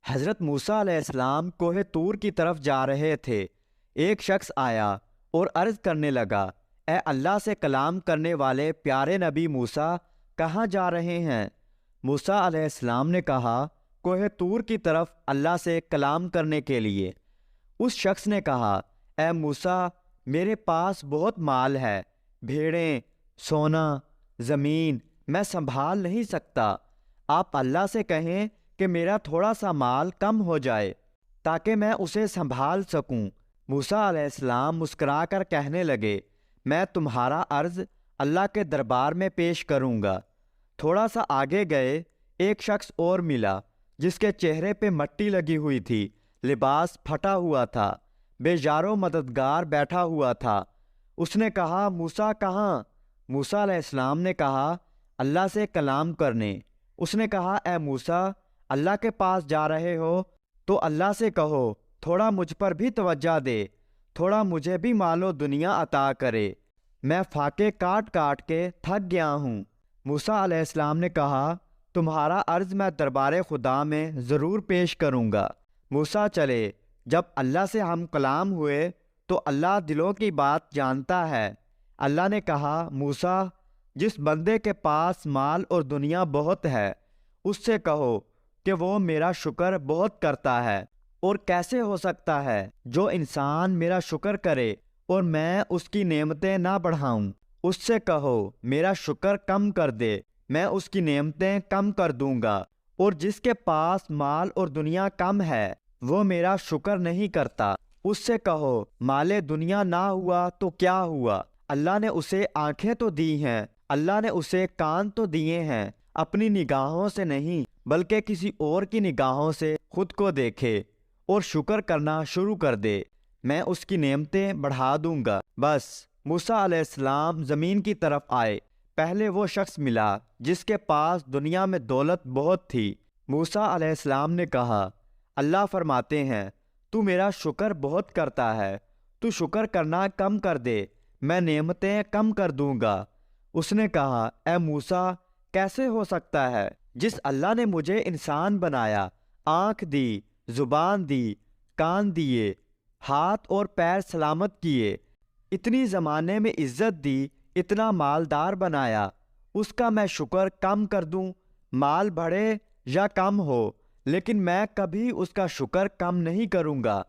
حضرت موسیٰ علیہ السلام کوہ طور کی طرف جا رہے تھے۔ ایک شخص آیا اور عرض کرنے لگا، اے اللہ سے کلام کرنے والے پیارے نبی موسیٰ، کہاں جا رہے ہیں؟ موسیٰ علیہ السلام نے کہا، کوہ طور کی طرف اللہ سے کلام کرنے کے لیے۔ اس شخص نے کہا، اے موسیٰ، میرے پاس بہت مال ہے، بھیڑیں، سونا، زمین، میں سنبھال نہیں سکتا۔ آپ اللہ سے کہیں کہ میرا تھوڑا سا مال کم ہو جائے تاکہ میں اسے سنبھال سکوں۔ موسیٰ علیہ السلام مسکرا کر کہنے لگے، میں تمہارا عرض اللہ کے دربار میں پیش کروں گا۔ تھوڑا سا آگے گئے، ایک شخص اور ملا جس کے چہرے پہ مٹی لگی ہوئی تھی، لباس پھٹا ہوا تھا، بے یار و مددگار بیٹھا ہوا تھا۔ اس نے کہا، موسیٰ کہاں؟ موسیٰ علیہ السلام نے کہا، اللہ سے کلام کرنے۔ اس نے کہا، اے موسیٰ، اللہ کے پاس جا رہے ہو تو اللہ سے کہو تھوڑا مجھ پر بھی توجہ دے، تھوڑا مجھے بھی مال و دنیا عطا کرے، میں فاقے کاٹ کاٹ کے تھک گیا ہوں۔ موسیٰ علیہ السلام نے کہا، تمہارا عرض میں دربار خدا میں ضرور پیش کروں گا۔ موسیٰ چلے۔ جب اللہ سے ہم کلام ہوئے تو اللہ دلوں کی بات جانتا ہے۔ اللہ نے کہا، موسیٰ، جس بندے کے پاس مال اور دنیا بہت ہے اس سے کہو کہ وہ میرا شکر بہت کرتا ہے، اور کیسے ہو سکتا ہے جو انسان میرا شکر کرے اور میں اس کی نعمتیں نہ بڑھاؤں۔ اس سے کہو میرا شکر کم کر دے، میں اس کی نعمتیں کم کر دوں گا۔ اور جس کے پاس مال اور دنیا کم ہے وہ میرا شکر نہیں کرتا، اس سے کہو مال دنیا نہ ہوا تو کیا ہوا، اللہ نے اسے آنکھیں تو دی ہیں، اللہ نے اسے کان تو دیے ہیں، اپنی نگاہوں سے نہیں بلکہ کسی اور کی نگاہوں سے خود کو دیکھے اور شکر کرنا شروع کر دے، میں اس کی نعمتیں بڑھا دوں گا۔ بس موسیٰ علیہ السلام زمین کی طرف آئے۔ پہلے وہ شخص ملا جس کے پاس دنیا میں دولت بہت تھی۔ موسیٰ علیہ السلام نے کہا، اللہ فرماتے ہیں، تو میرا شکر بہت کرتا ہے، تو شکر کرنا کم کر دے، میں نعمتیں کم کر دوں گا۔ اس نے کہا، اے موسیٰ، کیسے ہو سکتا ہے؟ جس اللہ نے مجھے انسان بنایا، آنکھ دی، زبان دی، کان دیے، ہاتھ اور پیر سلامت کیے، اتنی زمانے میں عزت دی، اتنا مالدار بنایا، اس کا میں شکر کم کر دوں؟ مال بڑھے یا کم ہو لیکن میں کبھی اس کا شکر کم نہیں کروں گا۔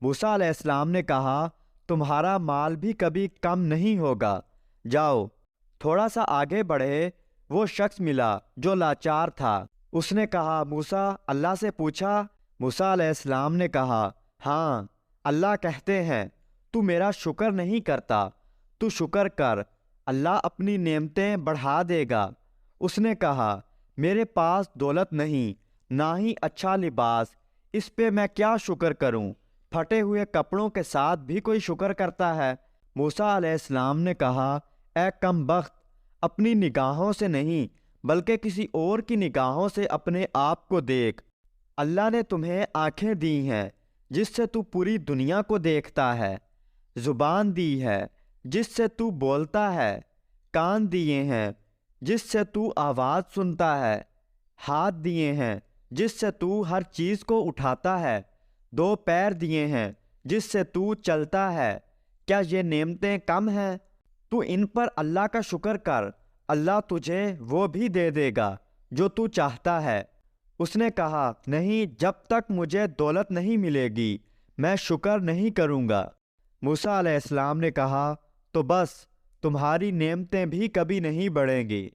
موسیٰ علیہ السلام نے کہا، تمہارا مال بھی کبھی کم نہیں ہوگا، جاؤ۔ تھوڑا سا آگے بڑھے، وہ شخص ملا جو لاچار تھا۔ اس نے کہا، موسیٰ، اللہ سے پوچھا؟ موسیٰ علیہ السلام نے کہا، ہاں، اللہ کہتے ہیں، تو میرا شکر نہیں کرتا، تو شکر کر، اللہ اپنی نعمتیں بڑھا دے گا۔ اس نے کہا، میرے پاس دولت نہیں، نہ ہی اچھا لباس، اس پہ میں کیا شکر کروں؟ پھٹے ہوئے کپڑوں کے ساتھ بھی کوئی شکر کرتا ہے؟ موسیٰ علیہ السلام نے کہا، اے کم بخت، اپنی نگاہوں سے نہیں بلکہ کسی اور کی نگاہوں سے اپنے آپ کو دیکھ۔ اللہ نے تمہیں آنکھیں دی ہیں جس سے تو پوری دنیا کو دیکھتا ہے، زبان دی ہے جس سے تو بولتا ہے، کان دیے ہیں جس سے تو آواز سنتا ہے، ہاتھ دیے ہیں جس سے تو ہر چیز کو اٹھاتا ہے، 2 پیر دیے ہیں جس سے تو چلتا ہے۔ کیا یہ نعمتیں کم ہیں؟ تو ان پر اللہ کا شکر کر، اللہ تجھے وہ بھی دے دے گا جو تو چاہتا ہے۔ اس نے کہا، نہیں، جب تک مجھے دولت نہیں ملے گی میں شکر نہیں کروں گا۔ موسیٰ علیہ السلام نے کہا، تو بس تمہاری نعمتیں بھی کبھی نہیں بڑھیں گی۔